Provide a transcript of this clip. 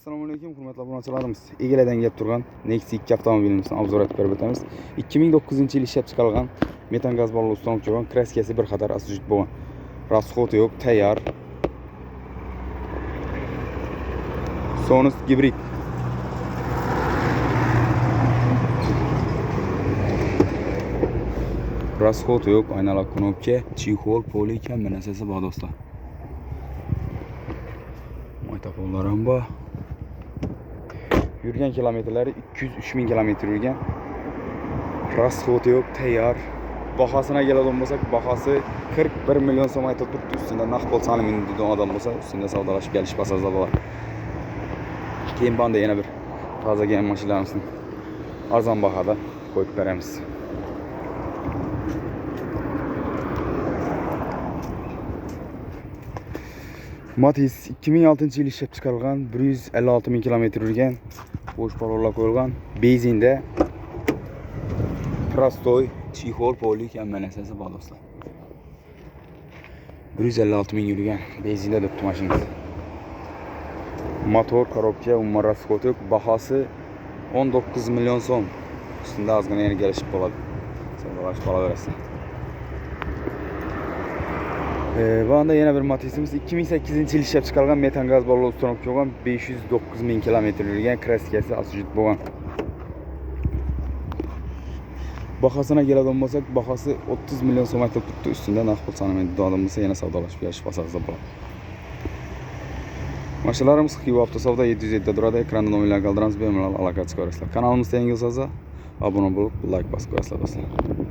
Assalomu alaykum, hurmatli obunachilarimiz. Egalardan kelib turgan Nexia 2 avtomobilimizni obzor etib berib o'tamiz. 2009-yil ishlab chiqarilgan metan gaz ballon ustanib turgan, kraskasi bir qator asujit bo'lgan. Расход yo'q, tayyor. Sonus gibrid. Расход yo'q, aynalar knopka, chexol, poli hamma narsasi bor do'stlar. Maytafonlar ham bor. Yurgan kilometrlari 203.000 kilometr yurgan. Расход yo'q, tayyor. Bahosına keladigan bo'lsak, bahosi 41 million so'm aytib turibdi. Ustida naqd pul sani dedi odam bo'lsa, ustida savdolashib kelish bosarza bo'lar. Keyin banda yana bir toza kelgan mashinamizni arzon bahoda qo'yib beramiz. Matiz 2006-yil ishlab chiqarilgan, 156.000 kilometr yurgan, bo'sh parollar qo'yilgan, benzinda prostoy, chexol, polik hamma narsasi bor do'stlar. 156.000 yurgan, benzinda turibdi mashinamiz. Motor, korobka, umuman расход yo'q, bahosi 19 million so'm. Ustida ozgina yana kelishib qoladi. Savdolash qolaverasizlar. Bu anda yana bir Matizimiz 2008-yil ishlab chiqarilgan metan gaz ballon ustanib turgan 509.000 kilometr yurgan, kraskasi asujit bo'lgan. Bahosına keladigan bo'lsak, bahosi 30 million so'm aytib turibdi. Ustida naqd pul sani dedi odam bo'lsa, yana savdolashib berish bosarza bo'ladi. Mashinalarimiz Xiva Avtosavdo 707 turadi. Ekranda nomerlarni qoldiramiz, bemalol aloqa chiqarasizlar. Kanalimizga yangi bo'lsangiz, obuna bo'lib, like bosib qo'yasizlar do'stlar.